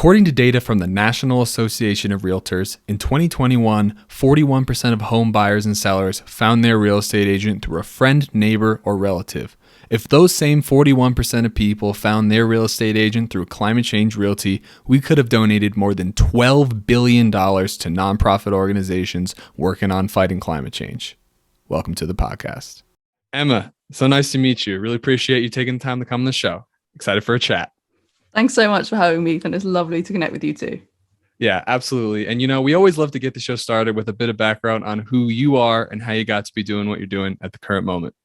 According to data from the National Association of Realtors, in 2021, 41% of home buyers and sellers found their real estate agent through a friend, neighbor, or relative. If those same 41% of people found their real estate agent through Climate Change Realty, we could have donated more than $12 billion to nonprofit organizations working on fighting climate change. Welcome to the podcast. Emma, so nice to meet you. Really appreciate you taking the time to come on the show. Excited for a chat. Thanks so much for having me, and it's lovely to connect with you too. Yeah, absolutely. And, we always love to get the show started with a bit of background on who you are and how you got to be doing what you're doing at the current moment.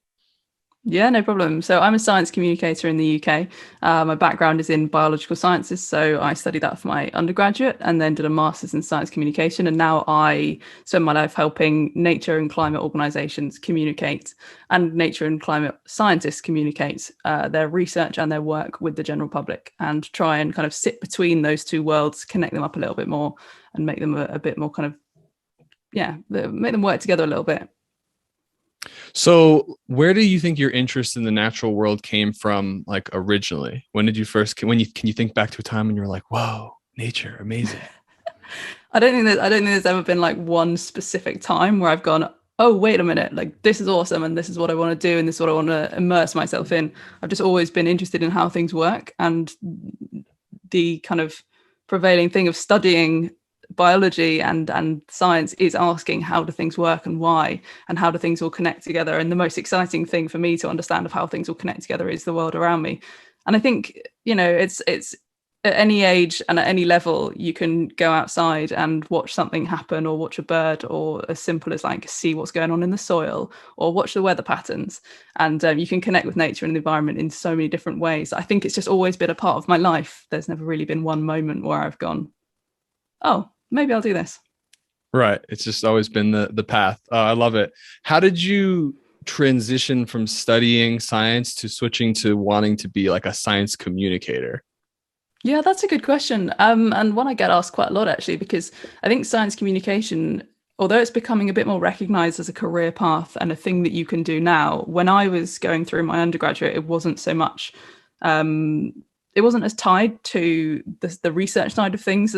Yeah, no problem. So I'm a science communicator in the UK. My background is in biological sciences. So I studied that for my undergraduate and then did a master's in science communication. And now I spend my life helping nature and climate organizations communicate and nature and climate scientists communicate their research and their work with the general public and try and kind of sit between those two worlds, connect them up a little bit more and make them a bit more make them work together a little bit. So where do you think your interest in the natural world came from, like originally? When did you first, can you think back to a time when you were like, whoa, nature, amazing? I don't think there's ever been like one specific time where I've gone, oh, wait a minute, like this is awesome and this is what I want to do and this is what I want to immerse myself in. I've just always been interested in how things work, and the kind of prevailing thing of studying biology and science is asking how do things work and why, and how do things all connect together. And the most exciting thing for me to understand of how things all connect together is the world around me. And I think, it's at any age and at any level, you can go outside and watch something happen, or watch a bird, or as simple as like see what's going on in the soil, or watch the weather patterns. And you can connect with nature and the environment in so many different ways. I think it's just always been a part of my life. There's never really been one moment where I've gone, oh, maybe I'll do this. Right. It's just always been the path. I love it. How did you transition from studying science to switching to wanting to be like a science communicator? Yeah, that's a good question. And one I get asked quite a lot, actually, because I think science communication, although it's becoming a bit more recognized as a career path and a thing that you can do now, when I was going through my undergraduate, it wasn't so much. It wasn't as tied to the research side of things,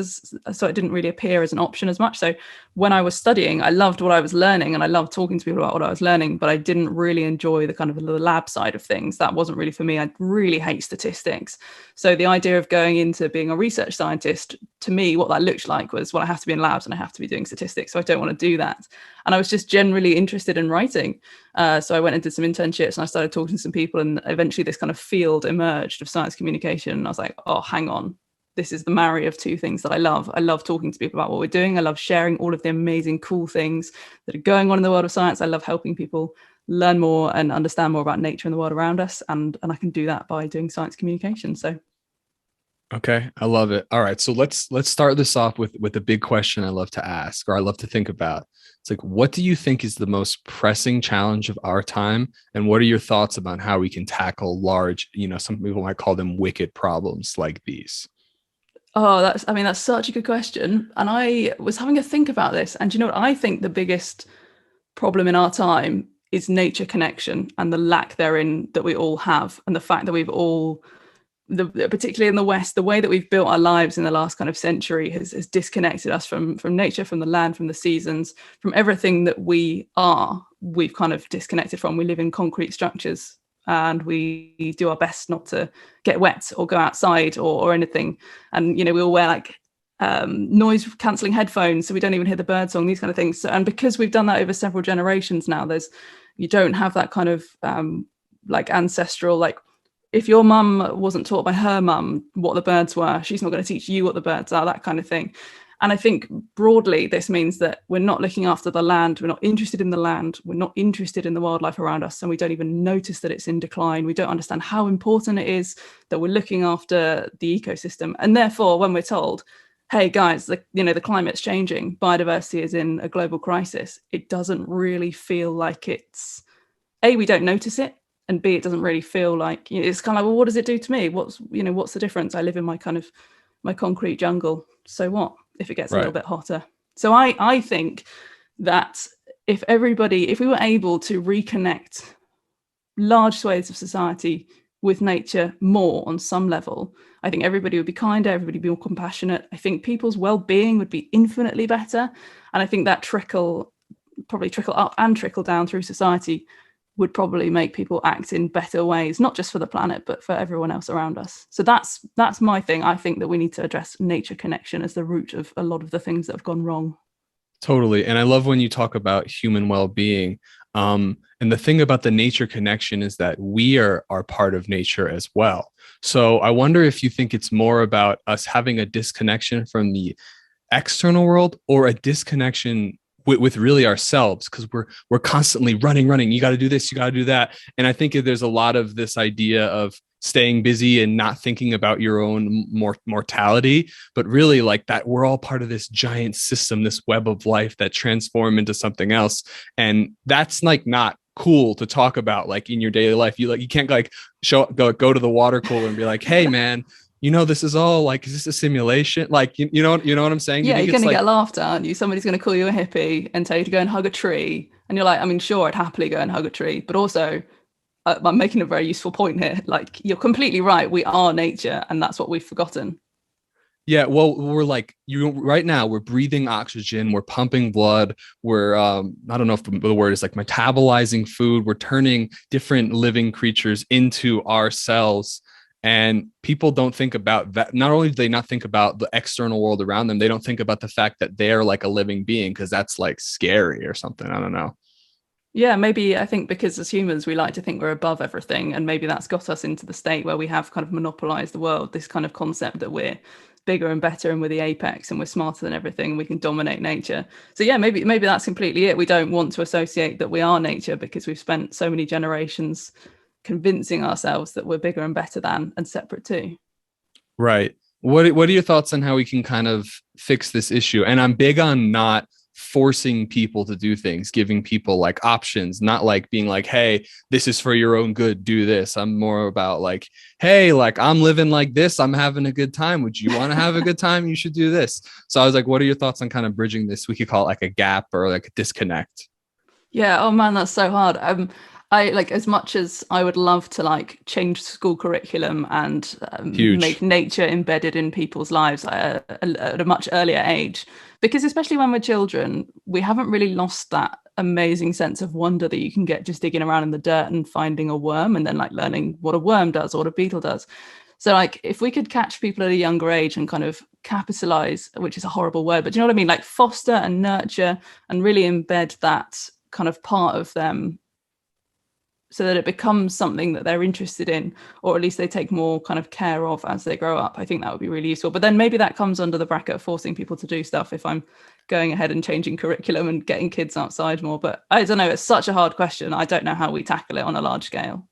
so it didn't really appear as an option as much. So when I was studying, I loved what I was learning and I loved talking to people about what I was learning, but I didn't really enjoy the kind of the lab side of things. That wasn't really for me. I really hate statistics. So the idea of going into being a research scientist, to me, what that looked like was, well, I have to be in labs and I have to be doing statistics. So I don't want to do that. And I was just generally interested in writing. So I went and did some internships and I started talking to some people, and eventually this kind of field emerged of science communication. And I was like, oh, hang on. This is the marry of two things that I love. I love talking to people about what we're doing. I love sharing all of the amazing, cool things that are going on in the world of science. I love helping people learn more and understand more about nature and the world around us. And I can do that by doing science communication. So. Okay, I love it. All right, so let's start this off with a big question I love to ask, or I love to think about. It's like, what do you think is the most pressing challenge of our time, and what are your thoughts about how we can tackle large, some people might call them wicked problems like these? Oh, that's such a good question. And I was having a think about this, and what I think the biggest problem in our time is nature connection and the lack therein that we all have, and the fact that we've all, particularly in the West, the way that we've built our lives in the last kind of century has disconnected us from nature, from the land, from the seasons, from everything that we've kind of disconnected from. We live in concrete structures and we do our best not to get wet or go outside or anything. And, we all wear like noise cancelling headphones so we don't even hear the birdsong, these kind of things. And because we've done that over several generations now, you don't have that kind of like ancestral, like, if your mum wasn't taught by her mum what the birds were, she's not going to teach you what the birds are, that kind of thing. And I think broadly, this means that we're not looking after the land. We're not interested in the land. We're not interested in the wildlife around us. And we don't even notice that it's in decline. We don't understand how important it is that we're looking after the ecosystem. And therefore, when we're told, hey, guys, the climate's changing, biodiversity is in a global crisis, it doesn't really feel like it's, A, we don't notice it. And B, it doesn't really feel like, it's kind of like, well, what does it do to me? What's the difference? I live in my concrete jungle. So what if it gets a little bit hotter? So I think that if we were able to reconnect large swathes of society with nature more on some level, I think everybody would be kinder, everybody would be more compassionate. I think people's well-being would be infinitely better. And I think that probably trickle up and trickle down through society would probably make people act in better ways, not just for the planet, but for everyone else around us. So that's my thing. I think that we need to address nature connection as the root of a lot of the things that have gone wrong. Totally. And I love when you talk about human well-being. And the thing about the nature connection is that we are part of nature as well. So I wonder if you think it's more about us having a disconnection from the external world or a disconnection with really ourselves, because we're constantly running. You got to do this, you got to do that. And I think there's a lot of this idea of staying busy and not thinking about your own mortality, but really like that we're all part of this giant system, this web of life that transform into something else. And that's like not cool to talk about like in your daily life. You can't like go to the water cooler and be like, hey man, this is all like, is this a simulation? Like, you know what I'm saying? Yeah, you're going to like, get laughed at, aren't you? Somebody's going to call you a hippie and tell you to go and hug a tree. And you're like, I mean, sure, I'd happily go and hug a tree. But also, I'm making a very useful point here. Like, you're completely right. We are nature, and that's what we've forgotten. Yeah, well, we're like right now. We're breathing oxygen. We're pumping blood. We're I don't know if the word is like metabolizing food. We're turning different living creatures into our cells. And people don't think about that. Not only do they not think about the external world around them, they don't think about the fact that they're like a living being, because that's like scary or something. I don't know. Yeah, maybe I think because as humans, we like to think we're above everything. And maybe that's got us into the state where we have kind of monopolized the world, this kind of concept that we're bigger and better and we're the apex and we're smarter than everything. We can dominate nature. So yeah, maybe that's completely it. We don't want to associate that we are nature because we've spent so many generations convincing ourselves that we're bigger and better than and separate too. Right. What are your thoughts on how we can kind of fix this issue? And I'm big on not forcing people to do things, giving people like options, not like being like, hey, this is for your own good, do this. I'm more about like, hey, like I'm living like this, I'm having a good time. Would you want to have a good time? You should do this. So I was like, what are your thoughts on kind of bridging this? We could call it like a gap or like a disconnect. Yeah, oh man, that's so hard. I like, as much as I would love to like change school curriculum and make nature embedded in people's lives at a much earlier age, because especially when we're children, we haven't really lost that amazing sense of wonder that you can get just digging around in the dirt and finding a worm and then like learning what a worm does or what a beetle does. So like if we could catch people at a younger age and kind of capitalize, which is a horrible word, but do you know what I mean? Like foster and nurture and really embed that kind of part of them so that it becomes something that they're interested in, or at least they take more kind of care of as they grow up. I think that would be really useful. But then maybe that comes under the bracket of forcing people to do stuff if I'm going ahead and changing curriculum and getting kids outside more. But I don't know, it's such a hard question. I don't know how we tackle it on a large scale.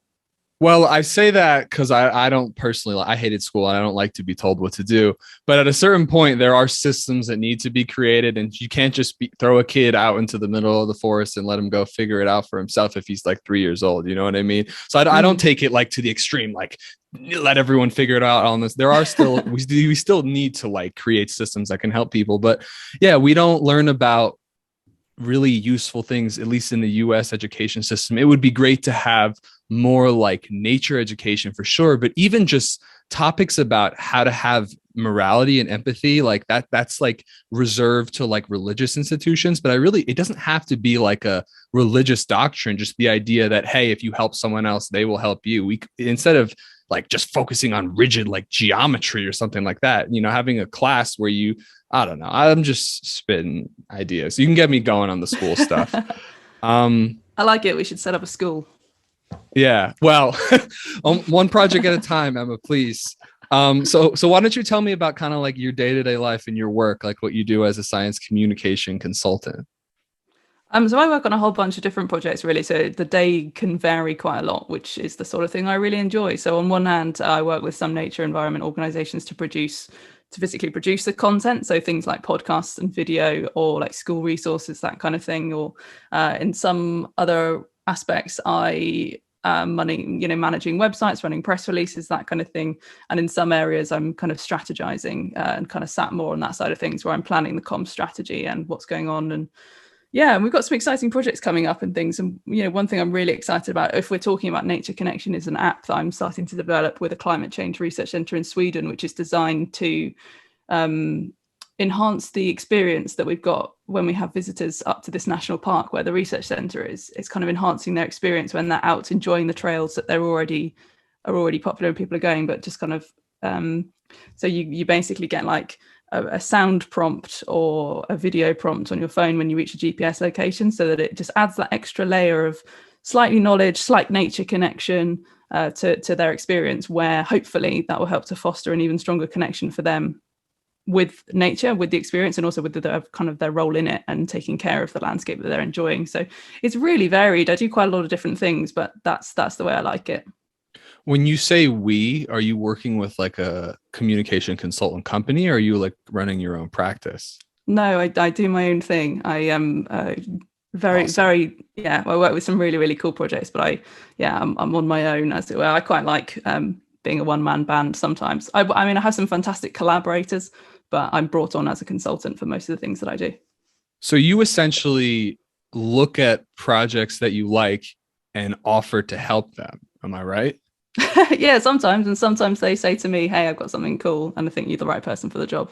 Well, I say that because I don't personally, I hated school and I don't like to be told what to do. But at a certain point, there are systems that need to be created, and you can't just throw a kid out into the middle of the forest and let him go figure it out for himself if he's like 3 years old. You know what I mean? So I don't take it like to the extreme, like let everyone figure it out on this. There are still, we still need to like create systems that can help people. But yeah, we don't learn about really useful things, at least in the US education system. It would be great to have more like nature education for sure, but even just topics about how to have morality and empathy, like that's like reserved to like religious institutions. But it doesn't have to be like a religious doctrine, just the idea that, hey, if you help someone else, they will help you. Instead of like just focusing on rigid like geometry or something like that, having a class where I don't know. I'm just spitting ideas. You can get me going on the school stuff. I like it. We should set up a school. Yeah. Well, one project at a time, Emma, please. So why don't you tell me about kind of like your day-to-day life and your work, like what you do as a science communication consultant? So I work on a whole bunch of different projects, really. So the day can vary quite a lot, which is the sort of thing I really enjoy. So on one hand, I work with some nature environment organizations to physically produce the content. So things like podcasts and video, or like school resources, that kind of thing. Or in some other aspects, I managing websites, running press releases, that kind of thing. And in some areas, I'm kind of strategizing and kind of sat more on that side of things, where I'm planning the comms strategy and what's going on and Yeah, and we've got some exciting projects coming up and things. And one thing I'm really excited about, if we're talking about nature connection, is an app that I'm starting to develop with a climate change research centre in Sweden, which is designed to enhance the experience that we've got when we have visitors up to this national park where the research centre is. It's kind of enhancing their experience when they're out enjoying the trails that are already popular and people are going, but just kind of so you basically get like a sound prompt or a video prompt on your phone when you reach a GPS location, so that it just adds that extra layer of slightly knowledge, slight nature connection to their experience, where hopefully that will help to foster an even stronger connection for them with nature, with the experience, and also with their role in it and taking care of the landscape that they're enjoying. So it's really varied. I do quite a lot of different things, but that's the way I like it. When you say we, are you working with like a communication consultant company, or are you like running your own practice? No, I do my own thing. I am very, Awesome. I work with some really, really cool projects, but I'm on my own, as it were. I quite like being a one-man band sometimes. I mean, I have some fantastic collaborators, but I'm brought on as a consultant for most of the things that I do. So you essentially look at projects that you like and offer to help them. Am I right? Yeah, sometimes. And sometimes they say to me, hey, I've got something cool, and I think you're the right person for the job.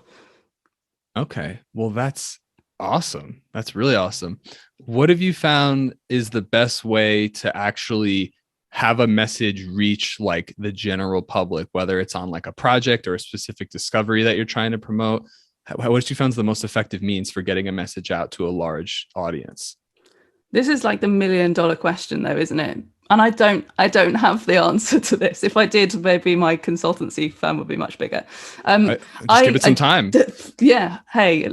Okay. Well, that's awesome. That's really awesome. What have you found is the best way to actually have a message reach like the general public, whether it's on like a project or a specific discovery that you're trying to promote? What have you found is the most effective means for getting a message out to a large audience? This is like the $1 million question, though, isn't it? And I don't have the answer to this. If I did, maybe my consultancy firm would be much bigger. Just give it some time. Yeah. Hey,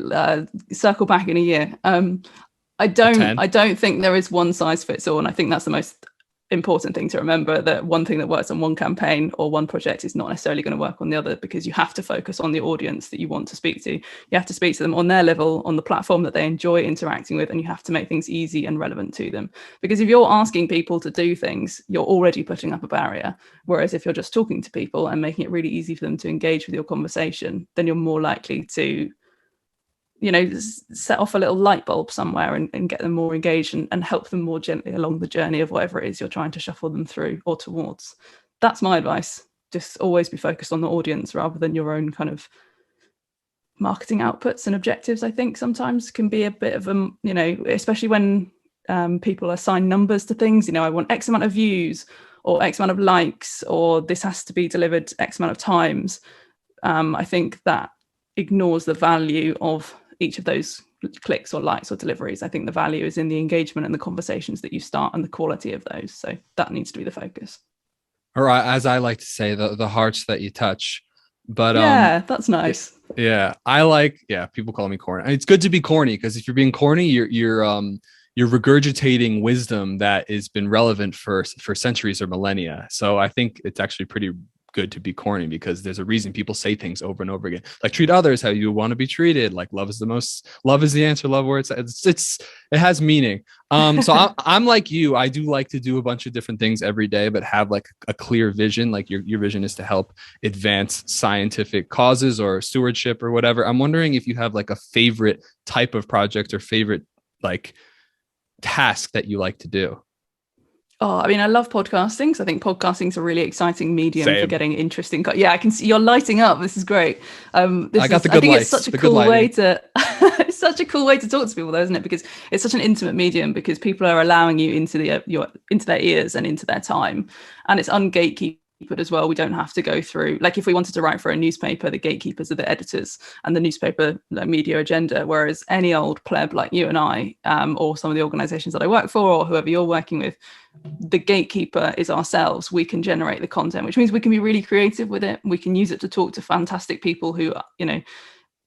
circle back in a year. I don't think there is one size fits all, and I think that's the most important thing to remember, that one thing that works on one campaign or one project is not necessarily going to work on the other, because you have to focus on the audience that you want to speak to. You have to speak to them on their level, on the platform that they enjoy interacting with, and you have to make things easy and relevant to them. Because if you're asking people to do things, you're already putting up a barrier. Whereas if you're just talking to people and making it really easy for them to engage with your conversation, then you're more likely to set off a little light bulb somewhere and get them more engaged and help them more gently along the journey of whatever it is you're trying to shuffle them through or towards. That's my advice. Just always be focused on the audience rather than your own kind of marketing outputs and objectives. I think sometimes can be a bit of a, especially when people assign numbers to things. I want X amount of views or X amount of likes, or this has to be delivered X amount of times. I think that ignores the value of each of those clicks or likes or deliveries. I think the value is in the engagement and the conversations that you start and the quality of those. So that needs to be the focus. Or as I like to say, the hearts that you touch. But yeah, that's nice. Yeah, people call me corny. It's good to be corny, because if you're being corny, you're regurgitating wisdom that has been relevant for centuries or millennia. So I think it's actually pretty good to be corny, because there's a reason people say things over and over again, like treat others how you want to be treated, like love is the answer, love where it has meaning. So I'm like you. I do like to do a bunch of different things every day, but have like a clear vision. Like your vision is to help advance scientific causes or stewardship or whatever. I'm wondering if you have like a favorite type of project or favorite like task that you like to do. Oh, I mean, I love podcasting. So I think podcasting is a really exciting medium Same. for getting interesting. Yeah, I can see you're lighting up. This is great. I think it's such a cool way to. It's such a cool way to talk to people, though, isn't it? Because it's such an intimate medium. Because people are allowing you into their ears and into their time, and it's ungatekeepered as well. We don't have to go through, like, if we wanted to write for a newspaper, the gatekeepers are the editors and the newspaper media agenda. Whereas any old pleb like you and I, or some of the organisations that I work for, or whoever you're working with, the gatekeeper is ourselves. We can generate the content, which means we can be really creative with it. We can use it to talk to fantastic people who,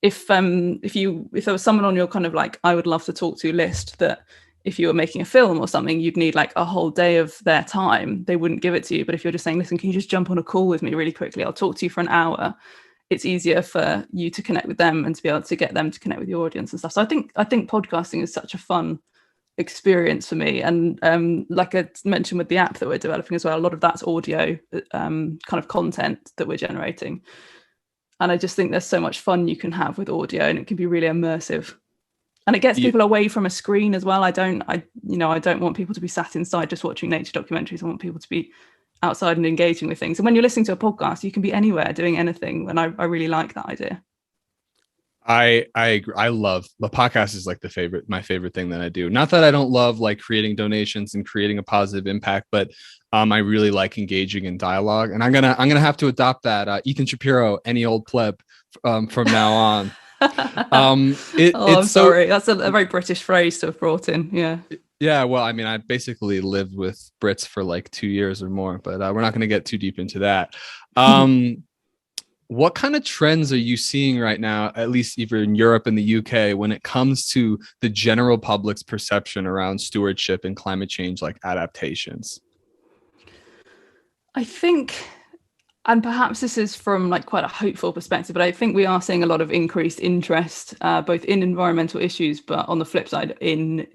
if there was someone on your kind of like I would love to talk to list, that if you were making a film or something, you'd need like a whole day of their time. They wouldn't give it to you. But if you're just saying, listen, can you just jump on a call with me really quickly? I'll talk to you for an hour. It's easier for you to connect with them and to be able to get them to connect with your audience and stuff. So I think podcasting is such a fun experience for me. And like I mentioned with the app that we're developing as well, a lot of that's audio kind of content that we're generating. And I just think there's so much fun you can have with audio, and it can be really immersive. And it gets people away from a screen as well. I don't want people to be sat inside just watching nature documentaries. I want people to be outside and engaging with things. And when you're listening to a podcast, you can be anywhere doing anything. And I really like that idea. I agree. I love the podcast is like my favorite thing that I do. Not that I don't love like creating donations and creating a positive impact, but I really like engaging in dialogue. And I'm gonna have to adopt that Ethan Shapiro, any old pleb, from now on. I'm sorry. That's a very British phrase to have brought in. Yeah. Yeah. Well, I mean, I basically lived with Brits for like 2 years or more, but we're not going to get too deep into that. What kind of trends are you seeing right now, at least either in Europe and the UK, when it comes to the general public's perception around stewardship and climate change, like adaptations? I think, and perhaps this is from like quite a hopeful perspective, but I think we are seeing a lot of increased interest, both in environmental issues, but on the flip side, in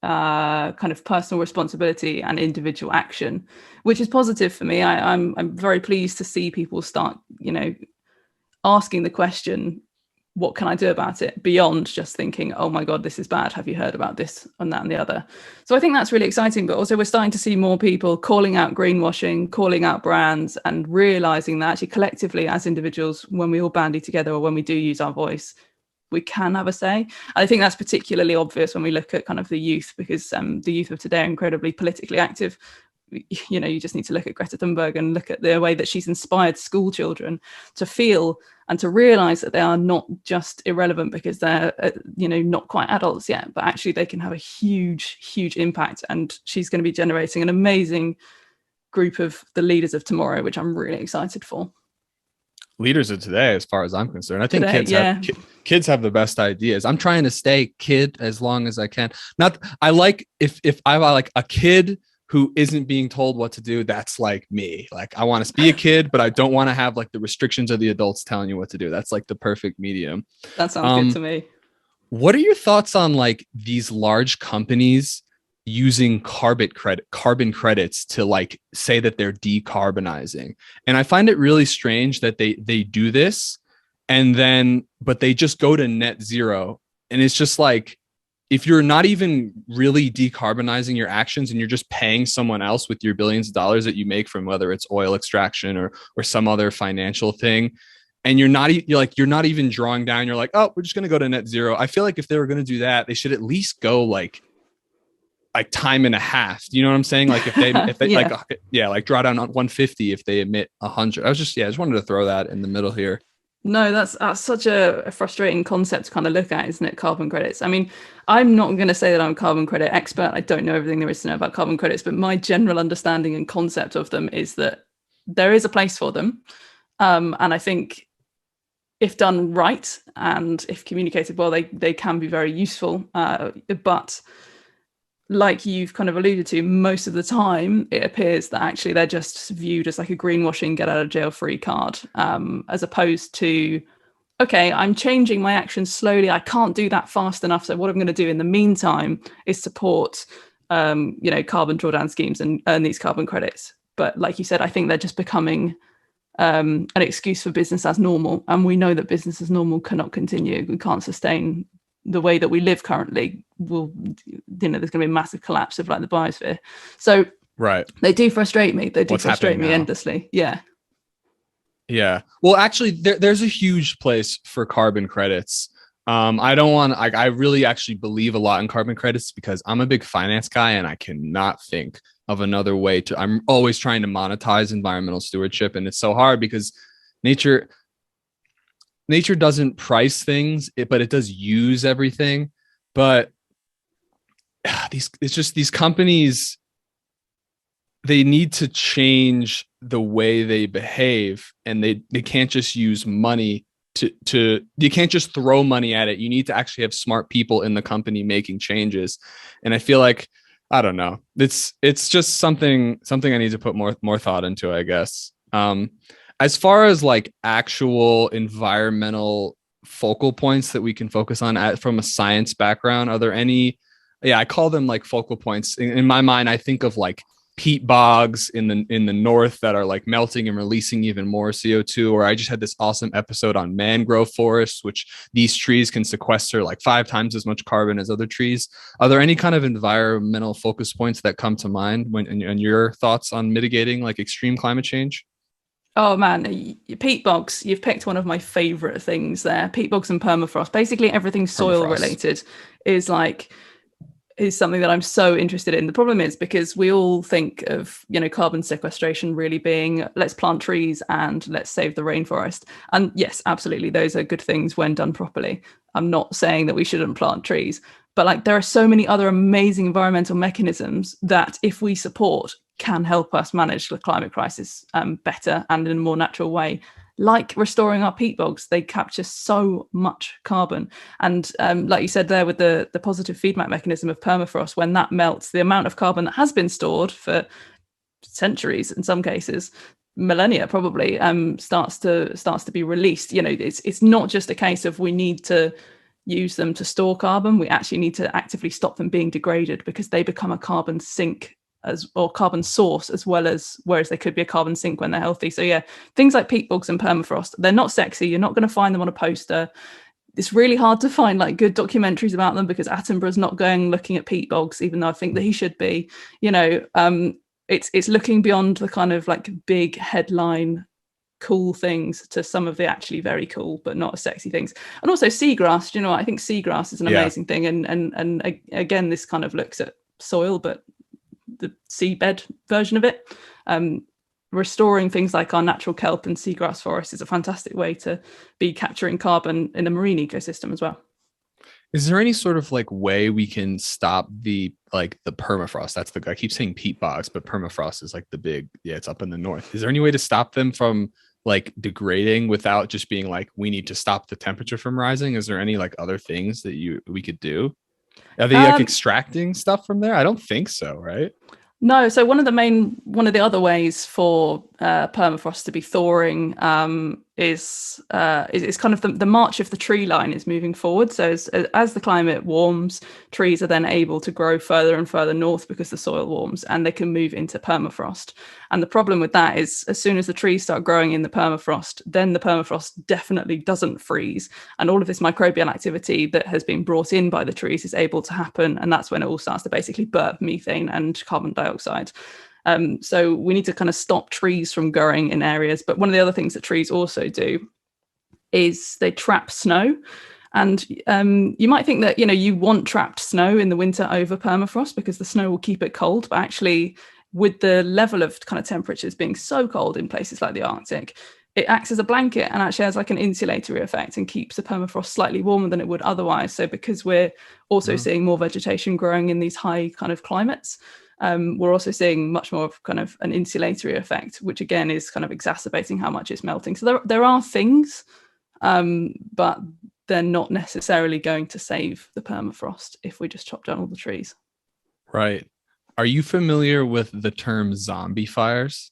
kind of personal responsibility and individual action, which is positive for me. I'm very pleased to see people start, asking the question, what can I do about it, beyond just thinking, oh my God, this is bad. Have you heard about this and that and the other? So I think that's really exciting. But also we're starting to see more people calling out greenwashing, calling out brands, and realizing that actually collectively as individuals, when we all bandy together or when we do use our voice, we can have a say. I think that's particularly obvious when we look at kind of the youth, because the youth of today are incredibly politically active. You just need to look at Greta Thunberg and look at the way that she's inspired school children to feel and to realize that they are not just irrelevant because they're, not quite adults yet, but actually they can have a huge, huge impact. And she's going to be generating an amazing group of the leaders of tomorrow, which I'm really excited for. Leaders of today, as far as I'm concerned. I think kids have the best ideas. I'm trying to stay kid as long as I can. I like if I like a kid who isn't being told what to do, that's like me. Like I want to be a kid, but I don't want to have like the restrictions of the adults telling you what to do. That's like the perfect medium. That sounds good to me. What are your thoughts on like these large companies using carbon credits to like say that they're decarbonizing? And I find it really strange that they do this but they just go to net zero. And it's just like, if you're not even really decarbonizing your actions and you're just paying someone else with your billions of dollars that you make from whether it's oil extraction or some other financial thing, and you're not even drawing down, you're like, oh, we're just going to go to net zero. I feel like if they were going to do that, they should at least go like time and a half. You know what I'm saying? Like if they yeah. like draw down on 150 if they emit 100. I just wanted to throw that in the middle here. No, that's such a frustrating concept to kind of look at, isn't it? Carbon credits. I mean, I'm not going to say that I'm a carbon credit expert. I don't know everything there is to know about carbon credits, but my general understanding and concept of them is that there is a place for them. And I think if done right and if communicated well, they can be very useful. But like you've kind of alluded to, most of the time it appears that actually they're just viewed as like a greenwashing get out of jail free card, as opposed to, okay, I'm changing my actions slowly. I can't do that fast enough. So what I'm going to do in the meantime is support, carbon drawdown schemes and earn these carbon credits. But like you said, I think they're just becoming an excuse for business as normal. And we know that business as normal cannot continue. We can't sustain the way that we live currently. There's going to be a massive collapse of like the biosphere. So right, they do frustrate me. They do frustrate me endlessly. Yeah. Well, actually, there's a huge place for carbon credits. I really actually believe a lot in carbon credits because I'm a big finance guy and I cannot think of another way I'm always trying to monetize environmental stewardship. And it's so hard because nature doesn't price things, but it does use everything. But these companies, they need to change the way they behave, and they can't just use money you can't just throw money at it. You need to actually have smart people in the company making changes. And I feel like, I don't know, it's just something I need to put more thought into, I guess. As far as like actual environmental focal points that we can focus on from a science background, are there any? Yeah, I call them like focal points. In my mind, I think of like peat bogs in the north that are like melting and releasing even more CO2. Or I just had this awesome episode on mangrove forests, which these trees can sequester like 5 times as much carbon as other trees. Are there any kind of environmental focus points that come to mind when and your thoughts on mitigating like extreme climate change? Oh man, peat bogs. You've picked one of my favorite things there. Peat bogs and permafrost. Basically everything soil Permafrost. related is like is something that I'm so interested in. The problem is because we all think of, carbon sequestration really being let's plant trees and let's save the rainforest. And yes, absolutely, those are good things when done properly. I'm not saying that we shouldn't plant trees, but like there are so many other amazing environmental mechanisms that if we support can help us manage the climate crisis better and in a more natural way, like restoring our peat bogs. They capture so much carbon. And like you said there with the positive feedback mechanism of permafrost, when that melts, the amount of carbon that has been stored for centuries, in some cases, millennia probably, starts to be released. It's not just a case of we need to use them to store carbon. We actually need to actively stop them being degraded because they become a carbon sink or carbon source, as well as whereas they could be a carbon sink when they're healthy. So yeah, things like peat bogs and permafrost, they're not sexy. You're not going to find them on a poster. It's really hard to find like good documentaries about them because Attenborough's not going looking at peat bogs, even though I think that he should be. It's looking beyond the kind of like big headline cool things to some of the actually very cool but not as sexy things. And also seagrass, I think seagrass is an amazing thing, and again this kind of looks at soil but the seabed version of it. Restoring things like our natural kelp and seagrass forest is a fantastic way to be capturing carbon in the marine ecosystem as well. Is there any sort of like way we can stop the permafrost? I keep saying peat bogs, but permafrost is like the big, it's up in the north. Is there any way to stop them from like degrading without just being like, we need to stop the temperature from rising? Is there any like other things that we could do? Are they like extracting stuff from there? I don't think so, right? No, so one of the other ways for permafrost to be thawing is kind of the march of the tree line is moving forward. So as the climate warms, trees are then able to grow further and further north because the soil warms, and they can move into permafrost. And the problem with that is as soon as the trees start growing in the permafrost, then the permafrost definitely doesn't freeze. And all of this microbial activity that has been brought in by the trees is able to happen. And that's when it all starts to basically burp methane and carbon dioxide. So we need to kind of stop trees from growing in areas. But one of the other things that trees also do is they trap snow. And you might think that, you want trapped snow in the winter over permafrost because the snow will keep it cold. But actually, with the level of kind of temperatures being so cold in places like the Arctic, it acts as a blanket and actually has like an insulatory effect and keeps the permafrost slightly warmer than it would otherwise. So because we're also seeing more vegetation growing in these high kind of climates, we're also seeing much more of kind of an insulatory effect, which again is kind of exacerbating how much it's melting. So there are things, but they're not necessarily going to save the permafrost if we just chop down all the trees. Right. Are you familiar with the term zombie fires?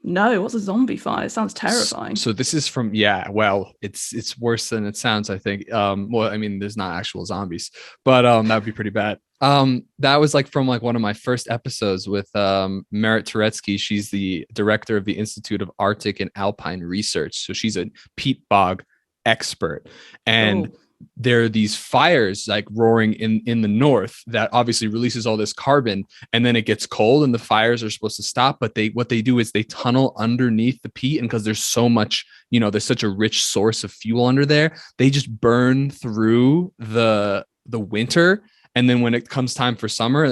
No, what's a zombie fire? It sounds terrifying. So this is from, it's worse than it sounds, I think. Well, I mean, there's not actual zombies, but that would be pretty bad. That was like from like one of my first episodes with Merit Turetsky. She's the director of the Institute of Arctic and Alpine Research. So she's a peat bog expert. And there are these fires like roaring in the north that obviously releases all this carbon, and then it gets cold and the fires are supposed to stop. But what they do is they tunnel underneath the peat, and because there's so much, there's such a rich source of fuel under there, they just burn through the winter. And then when it comes time for summer,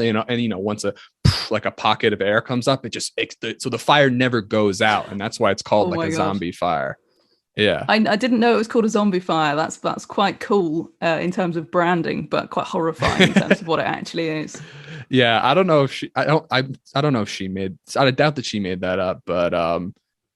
once a pocket of air comes up, so the fire never goes out, and that's why it's called like a zombie fire. Yeah, I didn't know it was called a zombie fire. That's quite cool in terms of branding, but quite horrifying in terms of what it actually is. Yeah, I don't know if I don't know if she made. I doubt that she made that up, but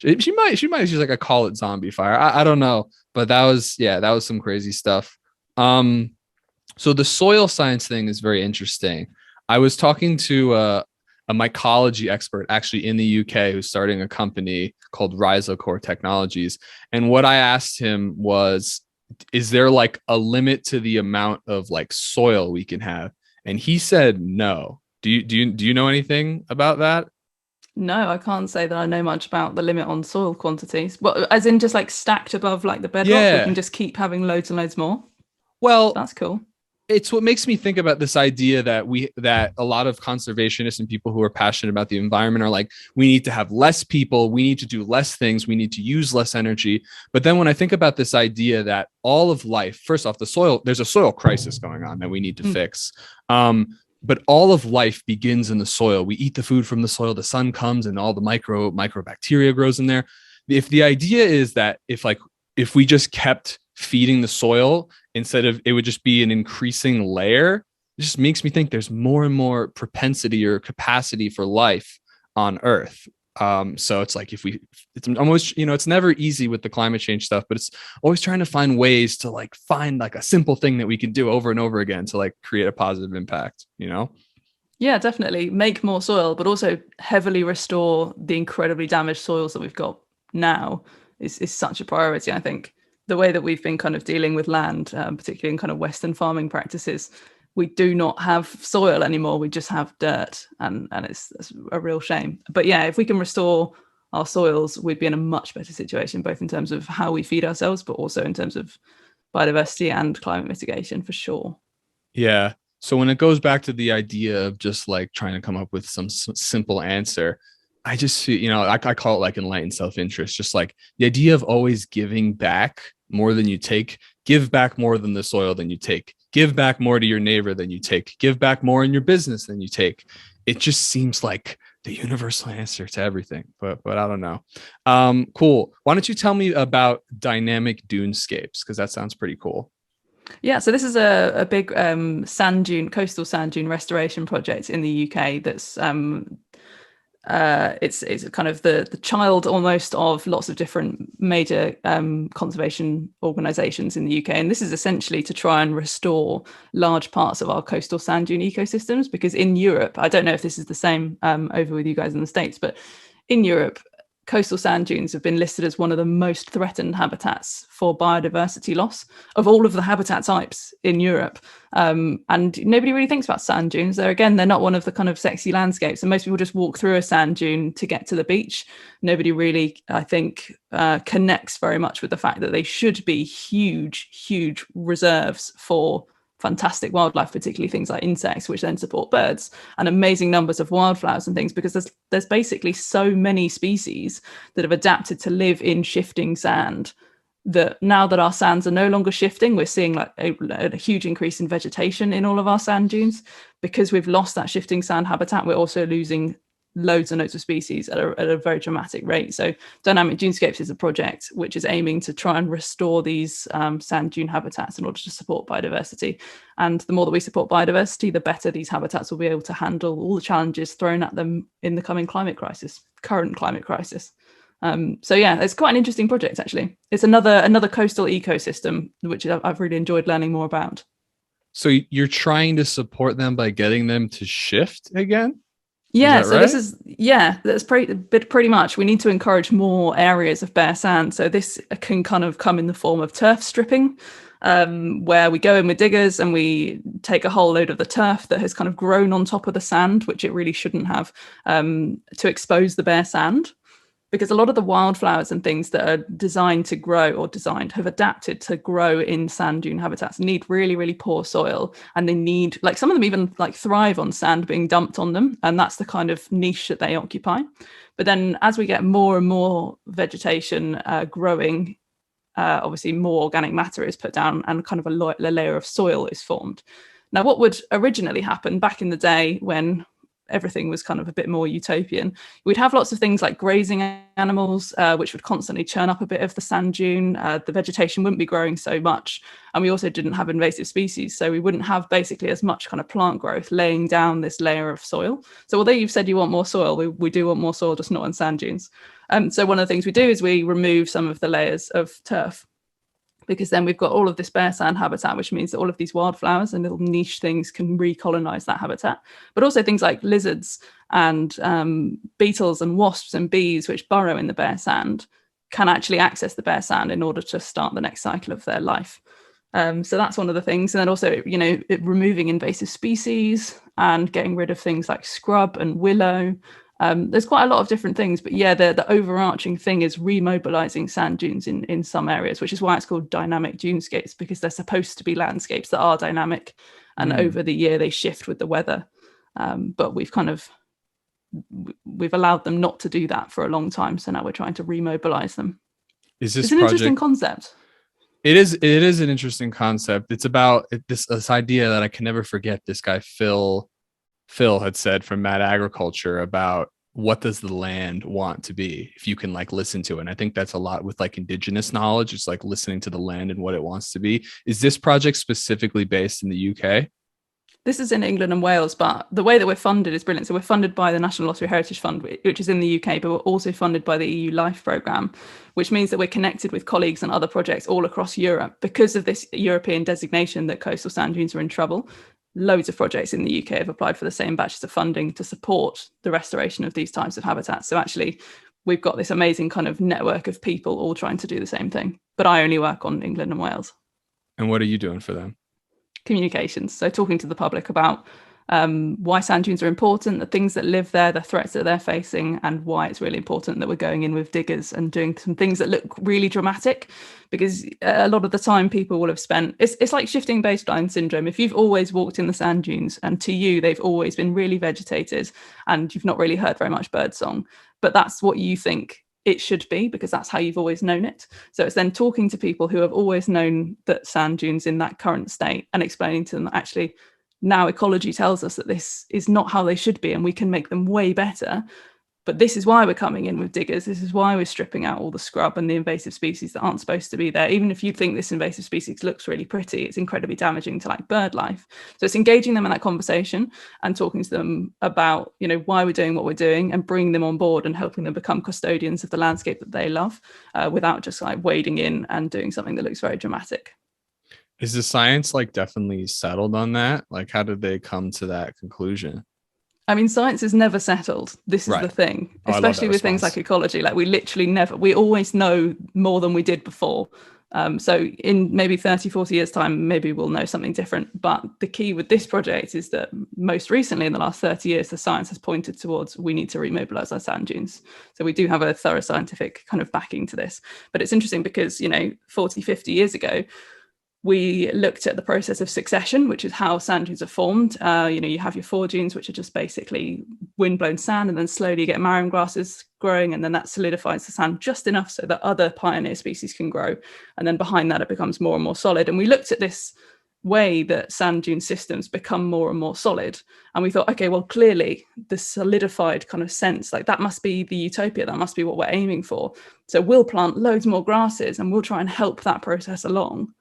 she might just like a call it zombie fire. I don't know, but that was some crazy stuff. So the soil science thing is very interesting. I was talking to a mycology expert actually in the UK who's starting a company called Rhizocore Technologies. And what I asked him was, is there like a limit to the amount of like soil we can have? And he said no. Do you know anything about that? No, I can't say that I know much about the limit on soil quantities. Well, as in just like stacked above like the bedrock, we can Yeah. just keep having loads and loads more. Well, That's cool. it's what makes me think about this idea that a lot of conservationists and people who are passionate about the environment are like, we need to have less people, we need to do less things, we need to use less energy. But then when I think about this idea that all of life, first off, the soil, there's a soil crisis going on that we need to Mm. fix. But all of life begins in the soil. We eat the food from the soil, the sun comes and all the microbacteria grows in there. If the idea is that if we just kept feeding the soil instead of, it would just be an increasing layer, it just makes me think there's more and more propensity or capacity for life on Earth. So it's like it's almost, it's never easy with the climate change stuff, but it's always trying to find ways to like find like a simple thing that we can do over and over again to like create a positive impact, Yeah, definitely make more soil, but also heavily restore the incredibly damaged soils that we've got now is such a priority. I think the way that we've been kind of dealing with land, particularly in kind of Western farming practices, we do not have soil anymore. We just have dirt, and it's a real shame. But yeah, if we can restore our soils, we'd be in a much better situation, both in terms of how we feed ourselves, but also in terms of biodiversity and climate mitigation for sure. Yeah. So when it goes back to the idea of just like trying to come up with some simple answer, I just feel, I call it like enlightened self-interest, just like the idea of always giving back more than you take, give back more than the soil than you take, give back more to your neighbor than you take, give back more in your business than you take. It just seems like the universal answer to everything, but I don't know. Cool. Why don't you tell me about dynamic dunescapes? Because that sounds pretty cool. Yeah, so this is a big coastal sand dune restoration project in the UK that's it's kind of the child almost of lots of different major conservation organisations in the UK, and this is essentially to try and restore large parts of our coastal sand dune ecosystems. Because in Europe, I don't know if this is the same over with you guys in the States, but in Europe, coastal sand dunes have been listed as one of the most threatened habitats for biodiversity loss of all of the habitat types in Europe. And nobody really thinks about sand dunes. They're not one of the kind of sexy landscapes. And most people just walk through a sand dune to get to the beach. Nobody really, I think, connects very much with the fact that they should be huge, huge reserves for fantastic wildlife, particularly things like insects, which then support birds, and amazing numbers of wildflowers and things, because there's basically so many species that have adapted to live in shifting sand that now that our sands are no longer shifting, we're seeing like a huge increase in vegetation in all of our sand dunes. Because we've lost that shifting sand habitat, we're also losing loads and loads of species at a very dramatic rate. So Dynamic Dunescapes is a project which is aiming to try and restore these sand dune habitats in order to support biodiversity. And the more that we support biodiversity, the better these habitats will be able to handle all the challenges thrown at them in the current climate crisis. So yeah, it's quite an interesting project, actually. It's another coastal ecosystem, which I've really enjoyed learning more about. So you're trying to support them by getting them to shift again? Is Yeah, that so this right? is that's pretty much. We need to encourage more areas of bare sand. So this can kind of come in the form of turf stripping, where we go in with diggers and we take a whole load of the turf that has kind of grown on top of the sand, which it really shouldn't have, to expose the bare sand. Because a lot of the wildflowers and things that are designed to grow or have adapted to grow in sand dune habitats need really, really poor soil. And they need, like, some of them even like thrive on sand being dumped on them. And that's the kind of niche that they occupy. But then as we get more and more vegetation growing, obviously more organic matter is put down and kind of a layer of soil is formed. Now, what would originally happen back in the day when everything was kind of a bit more utopian, we'd have lots of things like grazing animals, which would constantly churn up a bit of the sand dune. The vegetation wouldn't be growing so much. And we also didn't have invasive species. So we wouldn't have basically as much kind of plant growth laying down this layer of soil. So although you've said you want more soil, we do want more soil, just not on sand dunes. So one of the things we do is we remove some of the layers of turf, because then we've got all of this bare sand habitat, which means that all of these wildflowers and little niche things can recolonize that habitat. But also things like lizards and beetles and wasps and bees, which burrow in the bare sand, can actually access the bare sand in order to start the next cycle of their life. So that's one of the things. And then also, removing invasive species and getting rid of things like scrub and willow, There's quite a lot of different things, but yeah, the overarching thing is remobilizing sand dunes in some areas, which is why it's called dynamic dunescapes, because they're supposed to be landscapes that are dynamic, and over the year they shift with the weather. But we've allowed them not to do that for a long time, so now we're trying to remobilize them. Is this It's an interesting concept. It is an interesting concept. It's about this idea that I can never forget. This guy Phil had said from Mad Agriculture about what does the land want to be if you can like listen to it. And I think that's a lot with like indigenous knowledge. It's like listening to the land and what it wants to be. Is this project specifically based in the UK? This is in England and Wales, but the way that we're funded is brilliant. So we're funded by the National Lottery Heritage Fund, which is in the UK, but we're also funded by the EU LIFE programme, which means that we're connected with colleagues and other projects all across Europe. Because of this European designation that coastal sand dunes are in trouble, loads of projects in the UK have applied for the same batches of funding to support the restoration of these types of habitats. So actually, we've got this amazing kind of network of people all trying to do the same thing. But I only work on England and Wales. And what are you doing for them? Communications, so talking to the public about why sand dunes are important, the things that live there, the threats that they're facing, and why it's really important that we're going in with diggers and doing some things that look really dramatic, because a lot of the time people will have spent, it's like shifting baseline syndrome. If you've always walked in the sand dunes and to you they've always been really vegetated and you've not really heard very much bird song, but that's what you think it should be because that's how you've always known it. So it's then talking to people who have always known that sand dunes in that current state and explaining to them that actually now ecology tells us that this is not how they should be and we can make them way better. But this is why we're coming in with diggers. This is why we're stripping out all the scrub and the invasive species that aren't supposed to be there. Even if you think this invasive species looks really pretty, it's incredibly damaging to like bird life. So it's engaging them in that conversation and talking to them about, you know, why we're doing what we're doing and bringing them on board and helping them become custodians of the landscape that they love without just like wading in and doing something that looks very dramatic. Is the science like definitely settled on that? Like, how did they come to that conclusion? I mean, science is never settled. This is the thing, especially with things like ecology. Like we always know more than we did before. So in maybe 30, 40 years time, maybe we'll know something different. But the key with this project is that most recently in the last 30 years, the science has pointed towards we need to remobilize our sand dunes. So we do have a thorough scientific kind of backing to this. But it's interesting because, 40, 50 years ago, we looked at the process of succession, which is how sand dunes are formed. You have your foredunes, which are just basically windblown sand, and then slowly you get marram grasses growing, and then that solidifies the sand just enough so that other pioneer species can grow. And then behind that, it becomes more and more solid. And we looked at this way that sand dune systems become more and more solid. And we thought, okay, well, clearly the solidified kind of sense, like that must be the utopia, that must be what we're aiming for. So we'll plant loads more grasses and we'll try and help that process along.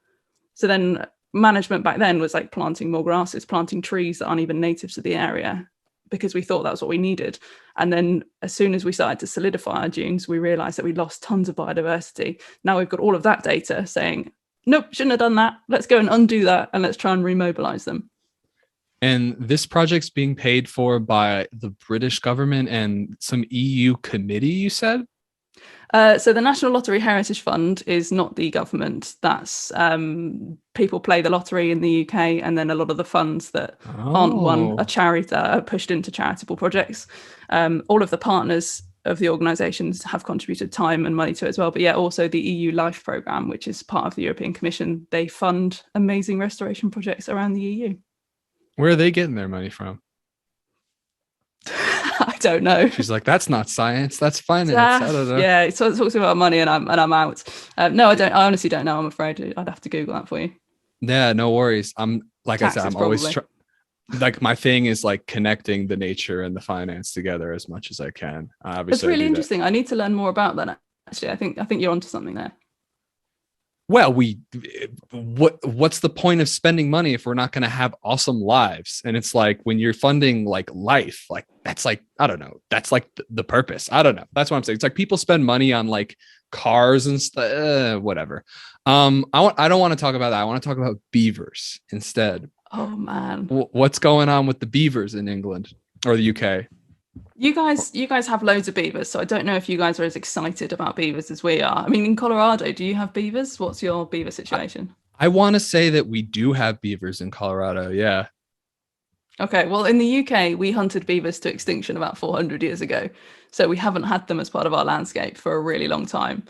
So then management back then was like planting more grasses, planting trees that aren't even native to the area, because we thought that was what we needed. And then as soon as we started to solidify our dunes, we realized that we lost tons of biodiversity. Now we've got all of that data saying, nope, shouldn't have done that. Let's go and undo that and let's try and remobilize them. And this project's being paid for by the British government and some EU committee, you said? So the National Lottery Heritage Fund is not the government. That's people play the lottery in the UK, and then a lot of the funds that aren't won are pushed into charitable projects. All of the partners of the organisations have contributed time and money to it as well. But yeah, also the EU LIFE programme, which is part of the European Commission, they fund amazing restoration projects around the EU. Where are they getting their money from? I don't know. She's like, that's not science, that's finance. I don't know. Yeah, so it talks about money and I'm out. No, I don't. I honestly don't know. I'm afraid I'd have to Google that for you. Yeah, no worries. I'm Taxes, I said, I'm always like my thing is like connecting the nature and the finance together as much as I can. It's really interesting. I need to learn more about that. Actually, I think you're onto something there. Well, what's the point of spending money if we're not going to have awesome lives? And it's like when you're funding like life, like that's like, I don't know, that's like the purpose. I don't know. That's what I'm saying. It's like people spend money on like cars and stuff, whatever. I don't want to talk about that. I want to talk about beavers instead. Oh man. What's going on with the beavers in England or the UK? You guys have loads of beavers, so I don't know if you guys are as excited about beavers as we are. I mean, in Colorado, do you have beavers? What's your beaver situation? I want to say that we do have beavers in Colorado. Yeah. Okay, well, in the UK, we hunted beavers to extinction about 400 years ago. So we haven't had them as part of our landscape for a really long time.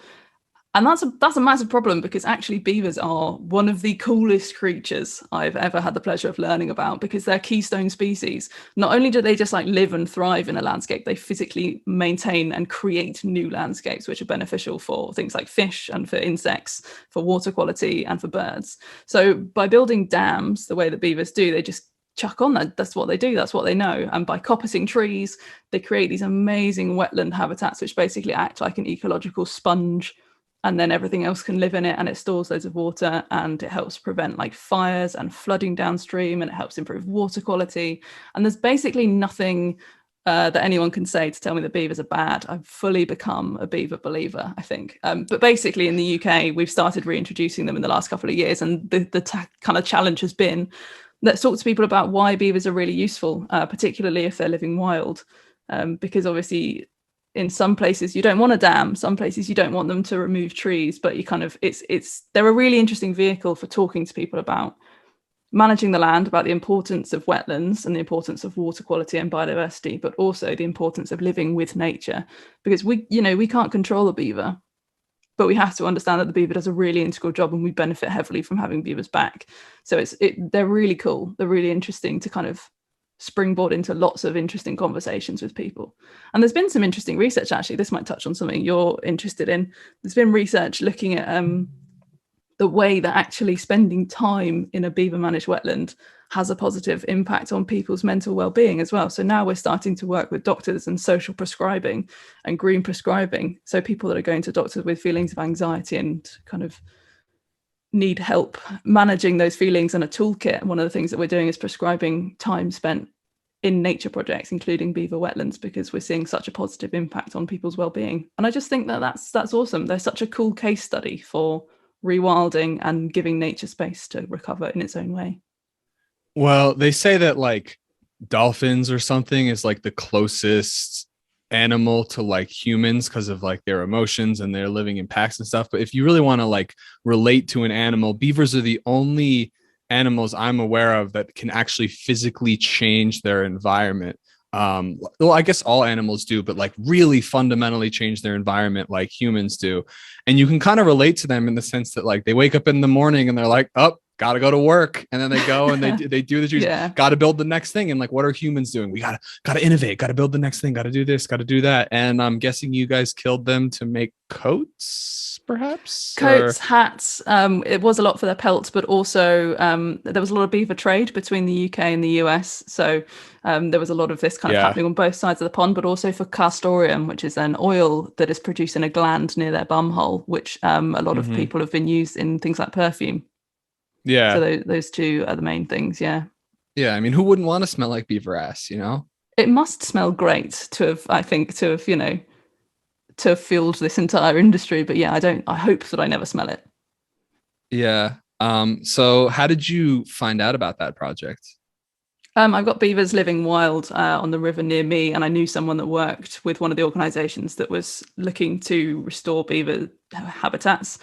And that's a massive problem, because actually beavers are one of the coolest creatures I've ever had the pleasure of learning about, because they're keystone species. Not only do they just like live and thrive in a landscape, they physically maintain and create new landscapes, which are beneficial for things like fish and for insects, for water quality and for birds. So by building dams the way that beavers do, they just chuck on that. That's what they do. That's what they know. And by coppicing trees, they create these amazing wetland habitats, which basically act like an ecological sponge, and then everything else can live in it, and it stores loads of water, and it helps prevent like fires and flooding downstream, and it helps improve water quality. And there's basically nothing that anyone can say to tell me that beavers are bad. I've fully become a beaver believer, I think. But basically in the UK, we've started reintroducing them in the last couple of years, and the kind of challenge has been, let's talk to people about why beavers are really useful, particularly if they're living wild, because obviously in some places you don't want a dam, some places you don't want them to remove trees, but you kind of they're a really interesting vehicle for talking to people about managing the land, about the importance of wetlands and the importance of water quality and biodiversity, but also the importance of living with nature, because we can't control the beaver, but we have to understand that the beaver does a really integral job, and we benefit heavily from having beavers back. So they're really cool, they're really interesting to kind of springboard into lots of interesting conversations with people. And there's been some interesting research, actually. This might touch on something you're interested in. There's been research looking at the way that actually spending time in a beaver managed wetland has a positive impact on people's mental well-being as well. So now we're starting to work with doctors and social prescribing and green prescribing. So people that are going to doctors with feelings of anxiety and kind of need help managing those feelings, and a toolkit. One of the things that we're doing is prescribing time spent in nature projects, including beaver wetlands, because we're seeing such a positive impact on people's well-being. And I just think that that's awesome. They're such a cool case study for rewilding and giving nature space to recover in its own way. Well, they say that like dolphins or something is like the closest animal to like humans because of like their emotions and they're living in packs and stuff. But if you really want to like relate to an animal, beavers are the only animals I'm aware of that can actually physically change their environment. Well, I guess all animals do, but like really fundamentally change their environment like humans do. And you can kind of relate to them in the sense that like they wake up in the morning and they're like, oh, gotta go to work, and then they go and they do the trees. Yeah. Gotta build the next thing. And like, what are humans doing? We gotta innovate, gotta build the next thing, gotta do this, gotta do that. And I'm guessing you guys killed them to make coats, perhaps? Coats, hats. It was a lot for their pelts, but also there was a lot of beaver trade between the UK and the US. So there was a lot of this kind of happening on both sides of the pond, but also for castoreum, which is an oil that is produced in a gland near their bum hole, which a lot of people have been used in things like perfume. Yeah. So those two are the main things. Yeah. Yeah. I mean, who wouldn't want to smell like beaver ass, you know? It must smell great to have fueled this entire industry. But yeah, I hope that I never smell it. Yeah. So how did you find out about that project? I've got beavers living wild on the river near me, and I knew someone that worked with one of the organisations that was looking to restore beaver habitats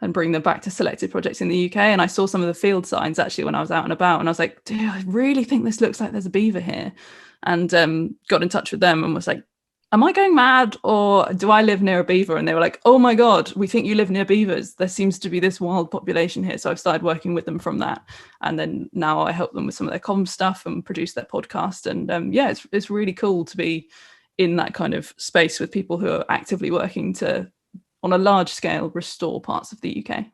and bring them back to selected projects in the UK. And I saw some of the field signs actually when I was out and about, and I was like, dude, I really think this looks like there's a beaver here. And got in touch with them and was like, am I going mad, or do I live near a beaver? And they were like, oh my God, we think you live near beavers. There seems to be this wild population here. So I've started working with them from that. And then now I help them with some of their comms stuff and produce their podcast. And yeah, it's really cool to be in that kind of space with people who are actively working to, on a large scale, restore parts of the UK.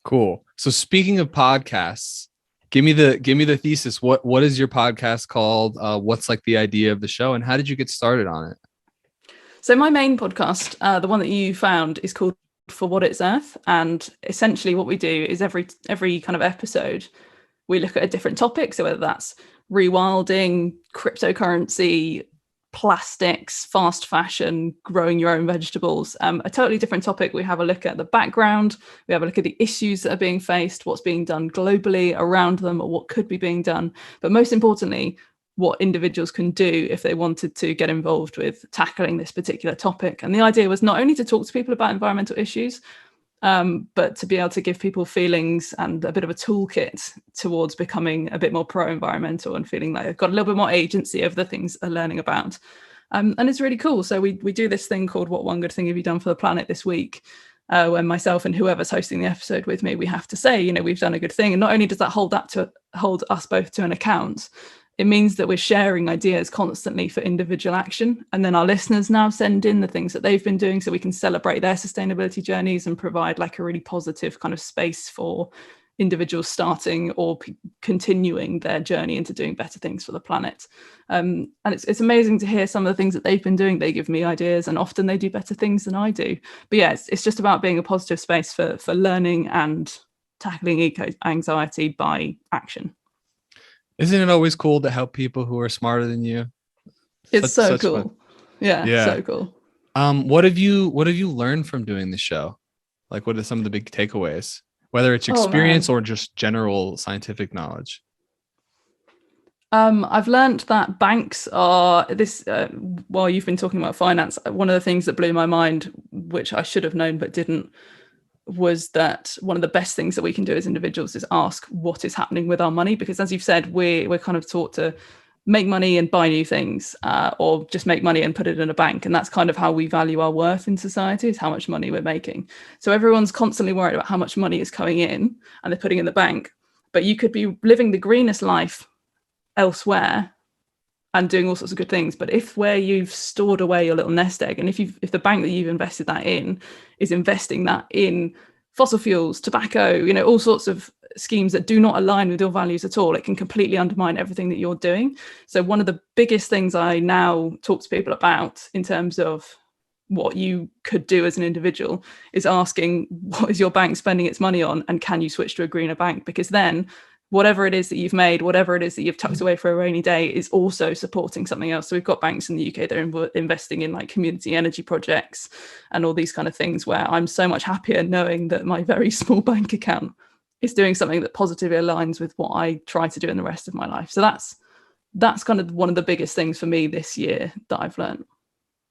Cool. So speaking of podcasts, give me the thesis. What is your podcast called? What's like the idea of the show, and how did you get started on it? So my main podcast, the one that you found, is called For What It's Earth. And essentially what we do is every kind of episode, we look at a different topic. So whether that's rewilding, cryptocurrency, plastics, fast fashion, growing your own vegetables, a totally different topic. We have a look at the background. We have a look at the issues that are being faced, what's being done globally around them, or what could be being done. But most importantly, what individuals can do if they wanted to get involved with tackling this particular topic. And the idea was not only to talk to people about environmental issues, But to be able to give people feelings and a bit of a toolkit towards becoming a bit more pro-environmental and feeling like they've got a little bit more agency of the things they're learning about. And it's really cool. So we do this thing called What One Good Thing Have You Done for the Planet this week, when myself and whoever's hosting the episode with me, we have to say, we've done a good thing. And not only does that hold us both to an account, it means that we're sharing ideas constantly for individual action. And then our listeners now send in the things that they've been doing so we can celebrate their sustainability journeys and provide like a really positive kind of space for individuals starting or continuing their journey into doing better things for the planet. And it's amazing to hear some of the things that they've been doing. They give me ideas, and often they do better things than I do. But yeah, it's just about being a positive space for learning and tackling eco-anxiety by action. Isn't it always cool to help people who are smarter than you? It's so cool. Fun. Yeah, so cool. What have you learned from doing the show? Like, what are some of the big takeaways, whether it's experience or just general scientific knowledge? I've learned that banks are while you've been talking about finance, one of the things that blew my mind, which I should have known but didn't, was that one of the best things that we can do as individuals is ask what is happening with our money. Because as you've said, we're kind of taught to make money and buy new things, or just make money and put it in a bank. And that's kind of how we value our worth in society, is how much money we're making. So everyone's constantly worried about how much money is coming in and they're putting in the bank. But you could be living the greenest life elsewhere and doing all sorts of good things. But if where you've stored away your little nest egg, and if the bank that you've invested that in is investing that in fossil fuels, tobacco, all sorts of schemes that do not align with your values at all, it can completely undermine everything that you're doing. So one of the biggest things I now talk to people about in terms of what you could do as an individual is asking, what is your bank spending its money on, and can you switch to a greener bank? Because then whatever it is that you've made, whatever it is that you've tucked away for a rainy day, is also supporting something else. So we've got banks in the UK that are investing in like community energy projects and all these kind of things, where I'm so much happier knowing that my very small bank account is doing something that positively aligns with what I try to do in the rest of my life. So that's kind of one of the biggest things for me this year that I've learned.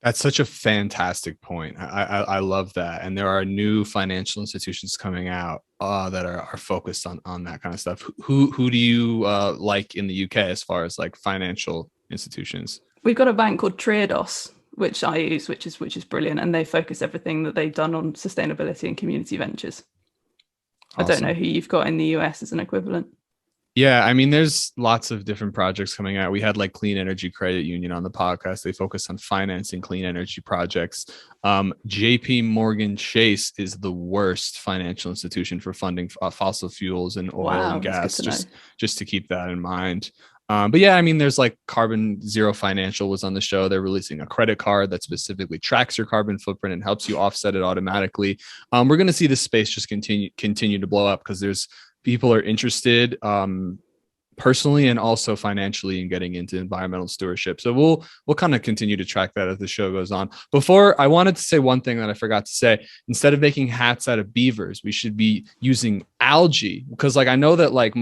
That's such a fantastic point. I love that. And there are new financial institutions coming out that are focused on that kind of stuff. Who do you like in the UK as far as like financial institutions? We've got a bank called Triodos, which I use, which is brilliant. And they focus everything that they've done on sustainability and community ventures. Awesome. I don't know who you've got in the US as an equivalent. Yeah, I mean, there's lots of different projects coming out. We had like Clean Energy Credit Union on the podcast. They focus on financing clean energy projects. JP Morgan Chase is the worst financial institution for funding fossil fuels and oil and gas, just to keep that in mind. But yeah, I mean, there's like Carbon Zero Financial was on the show. They're releasing a credit card that specifically tracks your carbon footprint and helps you offset it automatically. We're going to see this space just continue to blow up because there's people are interested personally and also financially in getting into environmental stewardship. So we'll kind of continue to track that as the show goes on. Before, I wanted to say one thing that I forgot to say. Instead of making hats out of beavers, we should be using algae, because like I know that like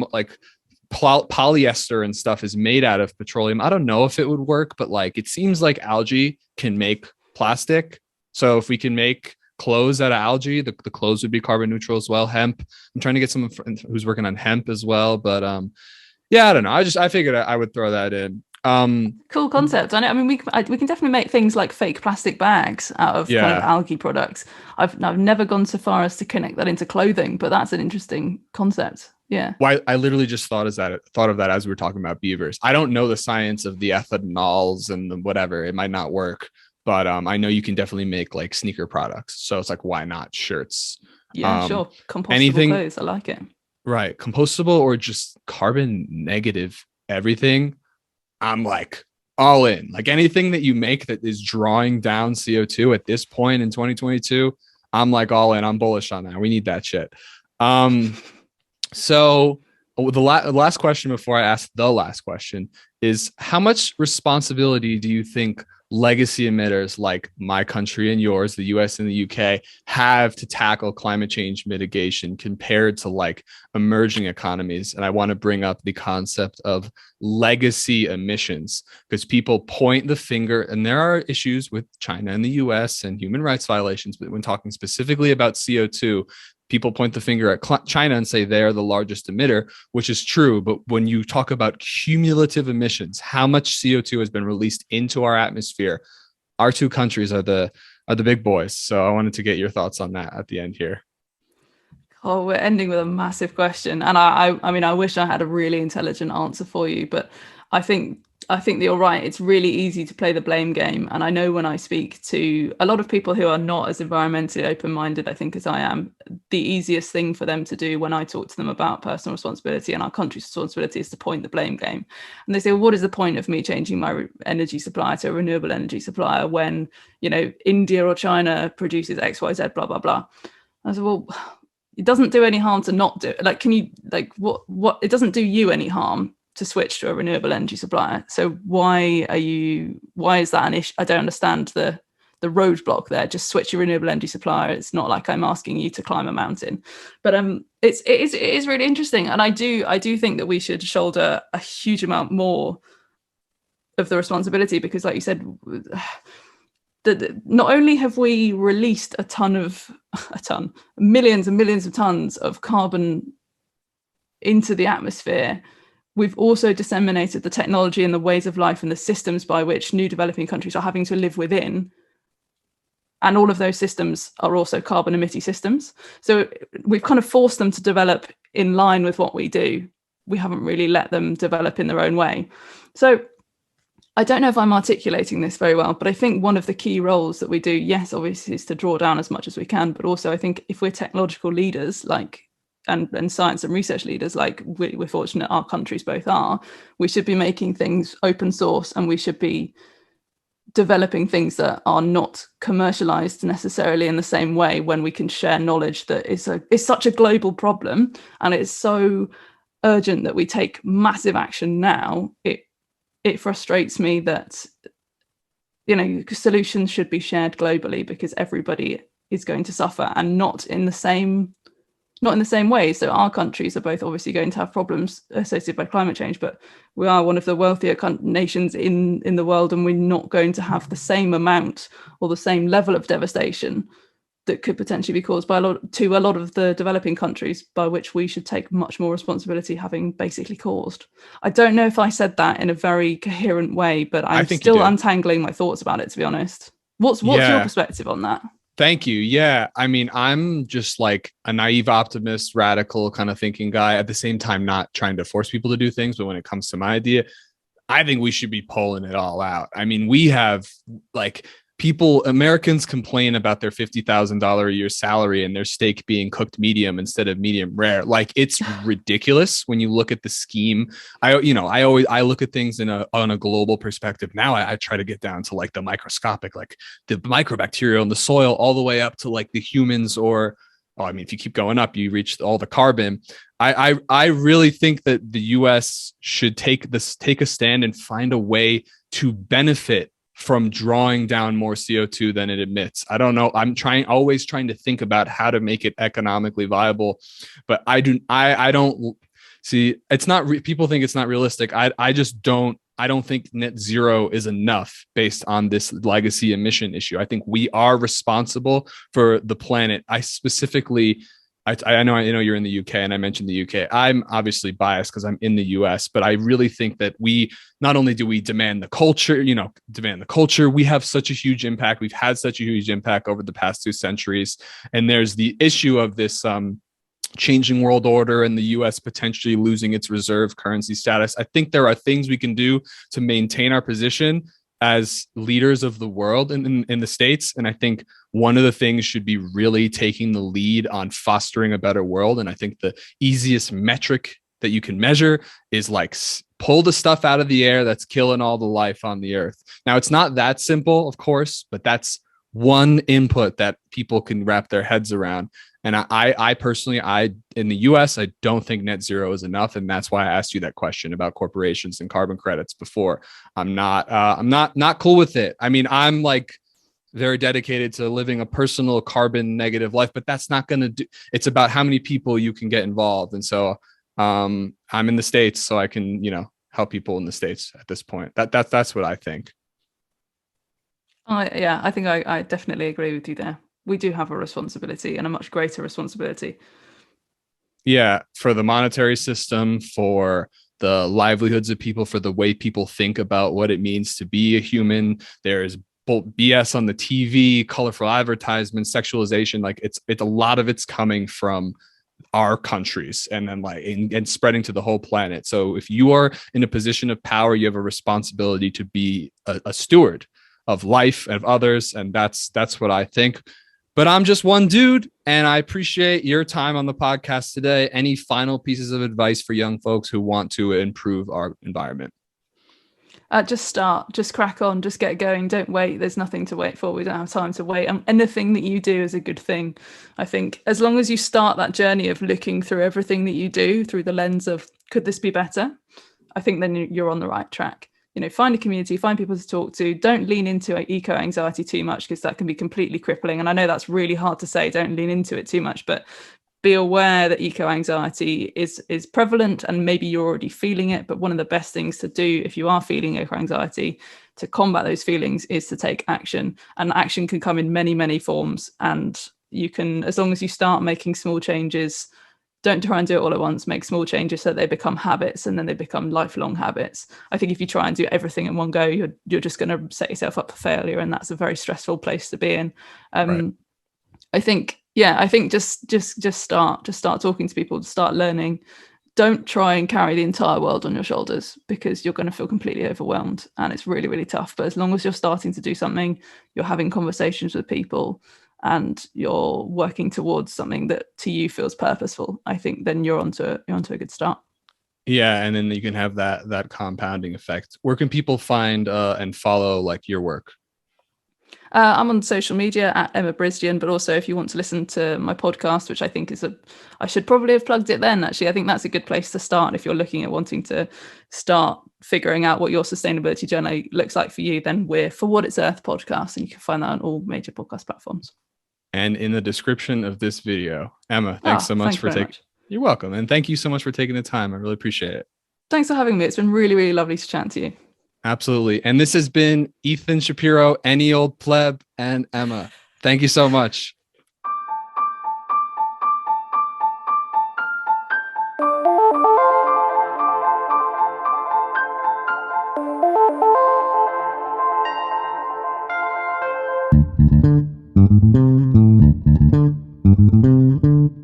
polyester and stuff is made out of petroleum. I don't know if it would work, but like it seems like algae can make plastic. So if we can make clothes out of algae, the clothes would be carbon neutral as well. Hemp, I'm trying to get someone who's working on hemp as well, but yeah, I don't know, I figured I would throw that in. Cool concept. I mean we can definitely make things like fake plastic bags out of kind of algae products. I've never gone so far as to connect that into clothing, but that's an interesting concept. Yeah. Why I literally just thought of that as we were talking about beavers. I don't know the science of the ethanols and the whatever, it might not work. But I know you can definitely make like sneaker products. So it's like, why not shirts? Yeah, sure. Compostable clothes. I like it. Right. Compostable or just carbon negative everything. I'm like all in. Like anything that you make that is drawing down CO2 at this point in 2022, I'm like all in. I'm bullish on that. We need that shit. So the last question before I ask the last question is, how much responsibility do you think legacy emitters like my country and yours, the US and the UK, have to tackle climate change mitigation compared to like emerging economies. And I want to bring up the concept of legacy emissions, because people point the finger, and there are issues with China and the US and human rights violations, but when talking specifically about CO2, people point the finger at China and say they're the largest emitter, which is true. But when you talk about cumulative emissions, how much CO2 has been released into our atmosphere, our two countries are the big boys. So I wanted to get your thoughts on that at the end here. Oh, we're ending with a massive question, and I mean, I wish I had a really intelligent answer for you, but I think that you're right. It's really easy to play the blame game, and I know when I speak to a lot of people who are not as environmentally open-minded, I think, as I am, the easiest thing for them to do when I talk to them about personal responsibility and our country's responsibility is to point the blame game. And they say, well, what is the point of me changing my energy supplier to a renewable energy supplier when, you know, India or China produces X, Y, Z, blah, blah, blah. I said, well, it doesn't do any harm to not do it. Like, can you, like, what, it doesn't do you any harm to switch to a renewable energy supplier. So why is that an issue? I don't understand the roadblock there. Just switch your renewable energy supplier. It's not like I'm asking you to climb a mountain. But it is really interesting. And I do think that we should shoulder a huge amount more of the responsibility, because like you said, not only have we released millions and millions of tons of carbon into the atmosphere, we've also disseminated the technology and the ways of life and the systems by which new developing countries are having to live within. And all of those systems are also carbon emitting systems. So we've kind of forced them to develop in line with what we do. We haven't really let them develop in their own way. So I don't know if I'm articulating this very well, but I think one of the key roles that we do, yes, obviously, is to draw down as much as we can. But also, I think if we're technological leaders, like, and science and research leaders, like we're fortunate our countries both are, we should be making things open source, and we should be developing things that are not commercialized necessarily in the same way, when we can share knowledge that is such a global problem, and it's so urgent that we take massive action now. It frustrates me that, you know, solutions should be shared globally, because everybody is going to suffer, and not in the same way. So our countries are both obviously going to have problems associated by climate change, but we are one of the wealthier nations in the world, and we're not going to have the same amount or the same level of devastation that could potentially be caused by a lot of the developing countries, by which we should take much more responsibility, having basically caused. I don't know if I said that in a very coherent way, but I'm still untangling my thoughts about it, to be honest. What's your perspective on that? Thank you. Yeah. I mean, I'm just like a naive optimist, radical kind of thinking guy, at the same time, not trying to force people to do things. But when it comes to my idea, I think we should be pulling it all out. I mean, we have like Americans complain about their $50,000 a year salary and their steak being cooked medium instead of medium rare. Like, it's ridiculous when you look at the scheme. I look at things on a global perspective. Now I try to get down to like the microscopic, like the microbacterial in the soil, all the way up to like the humans, or, oh, I mean, if you keep going up, you reach all the carbon. I really think that the US should take a stand and find a way to benefit from drawing down more CO2 than it emits. I don't know. I'm always trying to think about how to make it economically viable, but I don't see, it's not, people think it's not realistic. I just don't think net zero is enough based on this legacy emission issue. I think we are responsible for the planet. I know you're in the UK, and I mentioned the UK. I'm obviously biased because I'm in the US, but I really think that we not only do we demand the culture, we have such a huge impact. We've had such a huge impact over the past 2 centuries. And there's the issue of this changing world order and the US potentially losing its reserve currency status. I think there are things we can do to maintain our position as leaders of the world in the States. And I think one of the things should be really taking the lead on fostering a better world. And I think the easiest metric that you can measure is like pull the stuff out of the air that's killing all the life on the earth. Now, it's not that simple, of course, but that's one input that people can wrap their heads around. And I personally, in the US, I don't think net zero is enough. And that's why I asked you that question about corporations and carbon credits before. I'm not cool with it. I mean, I'm like very dedicated to living a personal carbon negative life, but that's not going to do. It's about how many people you can get involved. And so I'm in the States, so I can, help people in the States at this point. That's what I think. Yeah, I think I definitely agree with you there. We do have a responsibility, and a much greater responsibility. Yeah, for the monetary system, for the livelihoods of people, for the way people think about what it means to be a human. There's both BS on the TV, colorful advertisements, sexualization. Like it's a lot of it's coming from our countries and then and spreading to the whole planet. So if you are in a position of power, you have a responsibility to be a steward of life and of others. And that's what I think. But I'm just one dude, and I appreciate your time on the podcast today. Any final pieces of advice for young folks who want to improve our environment? Just start, just crack on, just get going. Don't wait. There's nothing to wait for. We don't have time to wait. And anything that you do is a good thing. I think as long as you start that journey of looking through everything that you do through the lens of, could this be better? I think then you're on the right track. Find a community, find people to talk to. Don't lean into eco-anxiety too much, because that can be completely crippling. And I know that's really hard to say, don't lean into it too much, but be aware that eco-anxiety is prevalent, and maybe you're already feeling it. But one of the best things to do if you are feeling eco-anxiety to combat those feelings is to take action. And action can come in many, many forms. And you can, as long as you start making small changes, don't try and do it all at once. Make small changes so that they become habits, and then they become lifelong habits. I think if you try and do everything in one go, you're just going to set yourself up for failure, and that's a very stressful place to be in. Right. I think just start talking to people, start learning. Don't try and carry the entire world on your shoulders, because you're going to feel completely overwhelmed, and it's really, really tough. But as long as you're starting to do something, you're having conversations with people, and you're working towards something that to you feels purposeful, I think then you're onto a good start. Yeah, and then you can have that compounding effect. Where can people find and follow your work? I'm on social media at Emma Brisdion, but also if you want to listen to my podcast, which I think I should probably have plugged it then, actually. I think that's a good place to start. If you're looking at wanting to start figuring out what your sustainability journey looks like for you, then we're For What It's Earth podcast, and you can find that on all major podcast platforms. And in the description of this video. Emma, thanks so much for taking. You're welcome. And thank you so much for taking the time. I really appreciate it. Thanks for having me. It's been really, really lovely to chat to you. Absolutely. And this has been Ethan Shapiro, Any Old Pleb, and Emma. Thank you so much.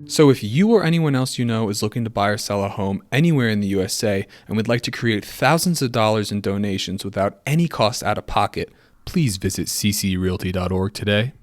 So if you or anyone else you know is looking to buy or sell a home anywhere in the USA and would like to create thousands of dollars in donations without any cost out of pocket, please visit ccrealty.org today.